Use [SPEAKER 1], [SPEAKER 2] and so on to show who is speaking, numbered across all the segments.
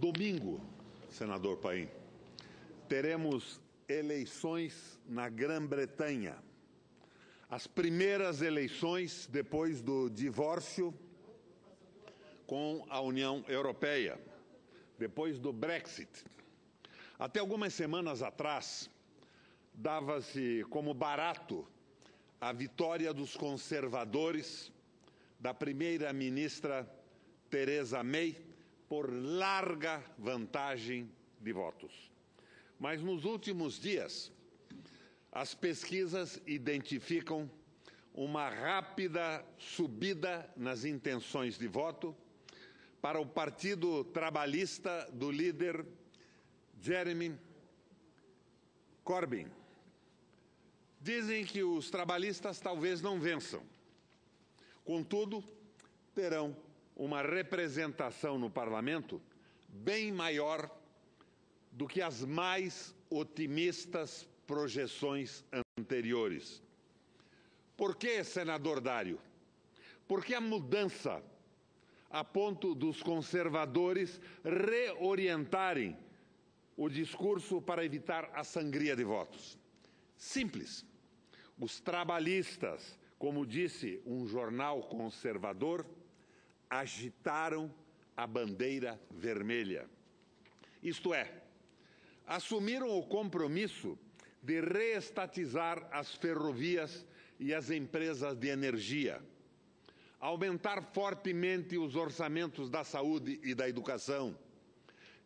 [SPEAKER 1] Domingo, senador Paim, teremos eleições na Grã-Bretanha. As primeiras eleições depois do divórcio com a União Europeia, depois do Brexit. Até algumas semanas atrás, dava-se como barato a vitória dos conservadores, da primeira-ministra Theresa May, por larga vantagem de votos. Mas nos últimos dias, as pesquisas identificam uma rápida subida nas intenções de voto para o Partido Trabalhista do líder Jeremy Corbyn. Dizem que os trabalhistas talvez não vençam. Contudo, terão uma representação no parlamento bem maior do que as mais otimistas projeções anteriores. Por que, senador Dário? Porque a mudança a ponto dos conservadores reorientarem o discurso para evitar a sangria de votos. Simples. Os trabalhistas, como disse um jornal conservador, agitaram a bandeira vermelha. Isto é, assumiram o compromisso de reestatizar as ferrovias e as empresas de energia, aumentar fortemente os orçamentos da saúde e da educação,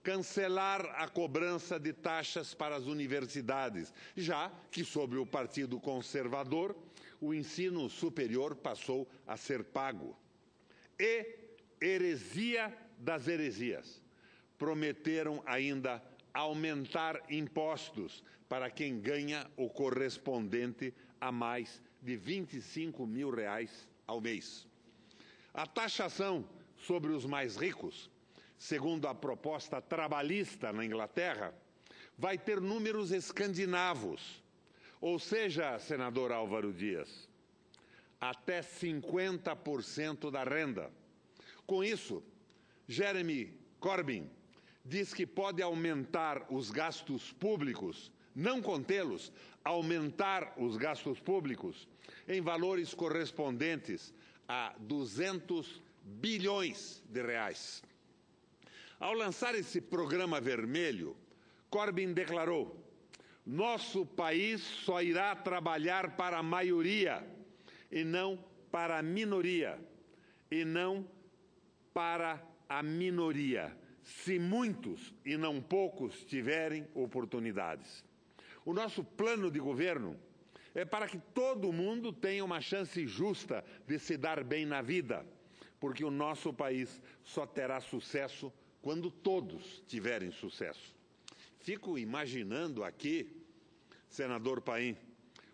[SPEAKER 1] cancelar a cobrança de taxas para as universidades, já que, sob o Partido Conservador, o ensino superior passou a ser pago. E, heresia das heresias, prometeram ainda aumentar impostos para quem ganha o correspondente a mais de R$25 mil ao mês. A taxação sobre os mais ricos, segundo a proposta trabalhista na Inglaterra, vai ter números escandinavos, ou seja, senador Álvaro Dias, até 50% da renda. Com isso, Jeremy Corbyn diz que pode aumentar os gastos públicos, não contê-los, aumentar os gastos públicos em valores correspondentes a 200 bilhões de reais. Ao lançar esse programa vermelho, Corbyn declarou: nosso país só irá trabalhar para a maioria e não para a minoria, e não para a minoria, se muitos e não poucos tiverem oportunidades. O nosso plano de governo é para que todo mundo tenha uma chance justa de se dar bem na vida, porque o nosso país só terá sucesso quando todos tiverem sucesso. Fico imaginando aqui, senador Paim,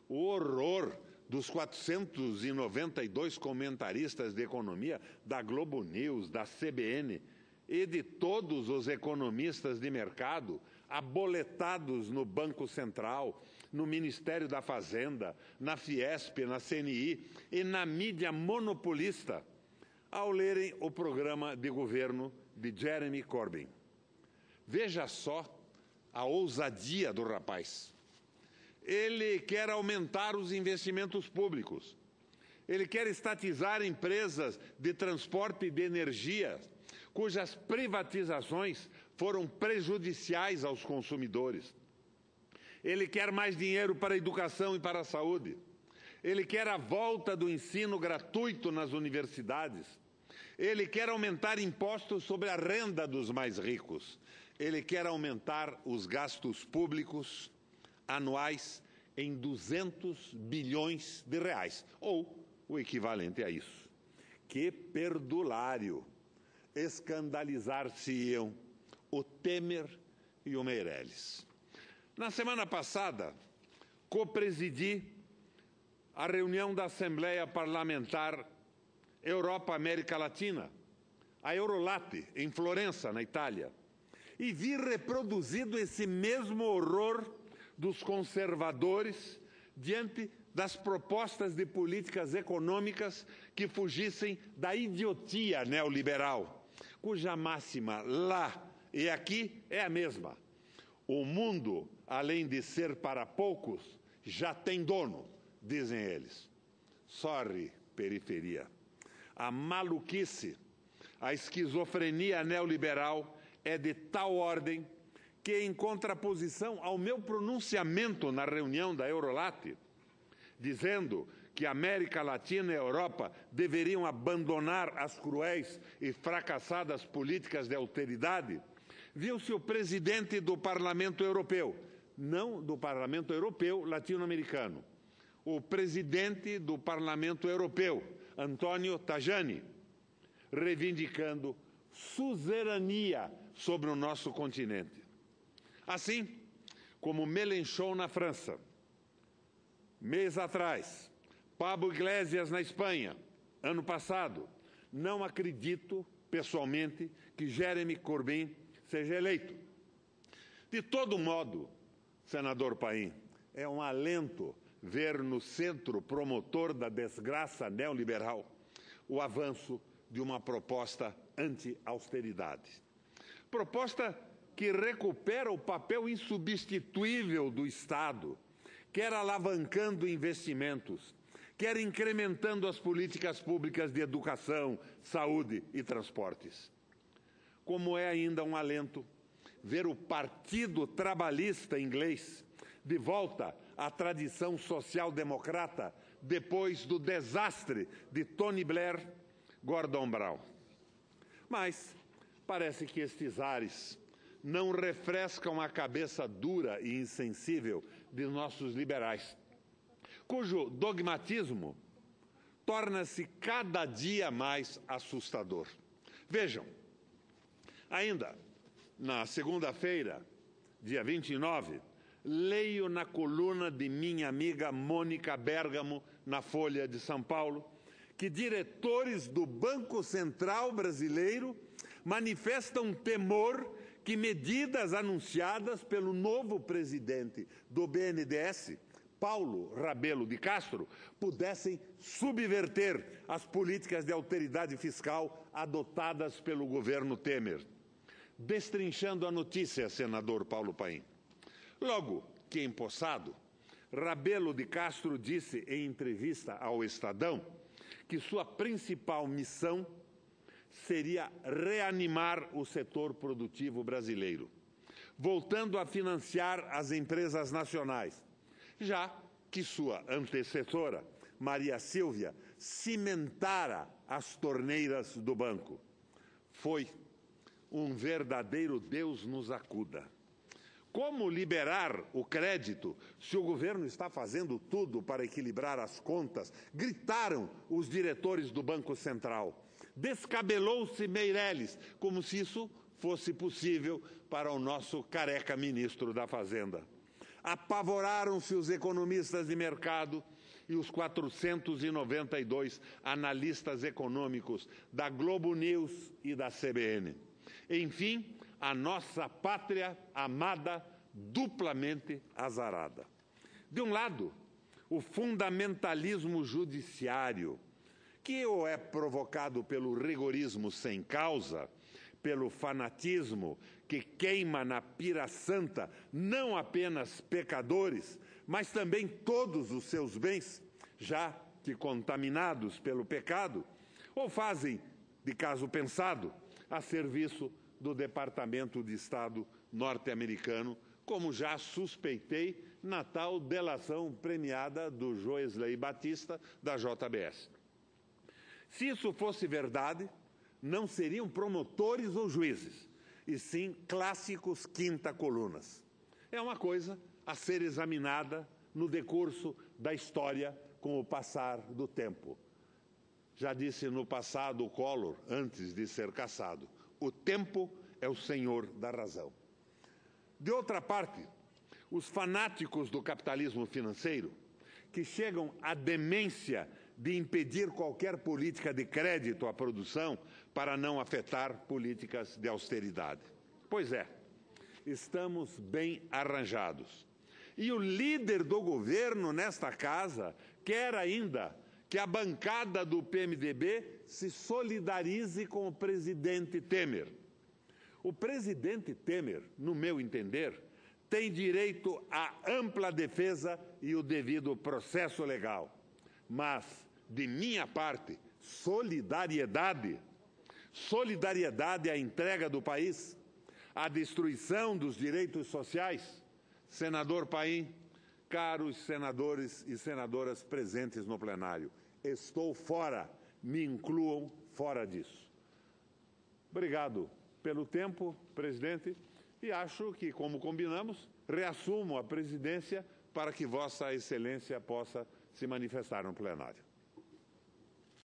[SPEAKER 1] o horror dos 492 comentaristas de economia da Globo News, da CBN e de todos os economistas de mercado aboletados no Banco Central, no Ministério da Fazenda, na Fiesp, na CNI e na mídia monopolista, ao lerem o programa de governo de Jeremy Corbyn. Veja só a ousadia do rapaz. Ele quer aumentar os investimentos públicos. Ele quer estatizar empresas de transporte e de energia, cujas privatizações foram prejudiciais aos consumidores. Ele quer mais dinheiro para a educação e para a saúde. Ele quer a volta do ensino gratuito nas universidades. Ele quer aumentar impostos sobre a renda dos mais ricos. Ele quer aumentar os gastos públicos anuais em 200 bilhões de reais, ou o equivalente a isso. Que perdulário! Escandalizar-se-iam o Temer e o Meirelles. Na semana passada, copresidi a reunião da Assembleia Parlamentar Europa-América Latina, a Eurolate, em Florença, na Itália, e vi reproduzido esse mesmo horror dos conservadores diante das propostas de políticas econômicas que fugissem da idiotia neoliberal, cuja máxima lá e aqui é a mesma. O mundo, além de ser para poucos, já tem dono, dizem eles. Sorry, periferia. A maluquice, a esquizofrenia neoliberal é de tal ordem que, em contraposição ao meu pronunciamento na reunião da Eurolat, dizendo que América Latina e Europa deveriam abandonar as cruéis e fracassadas políticas de austeridade, viu-se o presidente do Parlamento Europeu, não do Parlamento Europeu latino-americano, o presidente do Parlamento Europeu, Antonio Tajani, reivindicando suzerania sobre o nosso continente. Assim como Mélenchon na França, mês atrás, Pablo Iglesias na Espanha, ano passado, não acredito, pessoalmente, que Jeremy Corbyn seja eleito. De todo modo, senador Paim, é um alento ver no centro promotor da desgraça neoliberal o avanço de uma proposta anti-austeridade. Proposta que recupera o papel insubstituível do Estado, quer alavancando investimentos, quer incrementando as políticas públicas de educação, saúde e transportes. Como é ainda um alento ver o Partido Trabalhista inglês de volta à tradição social-democrata depois do desastre de Tony Blair, Gordon Brown. Mas parece que estes ares não refrescam a cabeça dura e insensível de nossos liberais, cujo dogmatismo torna-se cada dia mais assustador. Vejam, ainda na segunda-feira, dia 29, leio na coluna de minha amiga Mônica Bergamo, na Folha de São Paulo, que diretores do Banco Central brasileiro manifestam temor que medidas anunciadas pelo novo presidente do BNDES, Paulo Rabelo de Castro, pudessem subverter as políticas de austeridade fiscal adotadas pelo governo Temer. Destrinchando a notícia, senador Paulo Paim. Logo que empossado, Rabelo de Castro disse em entrevista ao Estadão que sua principal missão seria reanimar o setor produtivo brasileiro, voltando a financiar as empresas nacionais, já que sua antecessora, Maria Silvia, cimentara as torneiras do banco. Foi um verdadeiro Deus nos acuda. Como liberar o crédito se o governo está fazendo tudo para equilibrar as contas? Gritaram os diretores do Banco Central. Descabelou-se Meirelles, como se isso fosse possível para o nosso careca ministro da Fazenda. Apavoraram-se os economistas de mercado e os 492 analistas econômicos da Globo News e da CBN. Enfim, a nossa pátria amada, duplamente azarada. De um lado, o fundamentalismo judiciário, que ou é provocado pelo rigorismo sem causa, pelo fanatismo que queima na pira santa não apenas pecadores, mas também todos os seus bens, já que contaminados pelo pecado, ou fazem, de caso pensado, a serviço do Departamento de Estado norte-americano, como já suspeitei na tal delação premiada do Joesley Batista, da JBS. Se isso fosse verdade, não seriam promotores ou juízes, e sim clássicos quinta-colunas. É uma coisa a ser examinada no decurso da história com o passar do tempo. Já disse no passado o Collor, antes de ser cassado, o tempo é o senhor da razão. De outra parte, os fanáticos do capitalismo financeiro, que chegam à demência de impedir qualquer política de crédito à produção para não afetar políticas de austeridade. Pois é, estamos bem arranjados. E o líder do governo nesta casa quer ainda que a bancada do PMDB se solidarize com o presidente Temer. O presidente Temer, no meu entender, tem direito à ampla defesa e o devido processo legal. Mas, de minha parte, solidariedade à entrega do país, à destruição dos direitos sociais. Senador Paim, caros senadores e senadoras presentes no plenário, estou fora, me incluam fora disso. Obrigado pelo tempo, presidente, e acho que, como combinamos, reassumo a presidência para que Vossa Excelência possa se manifestar no plenário.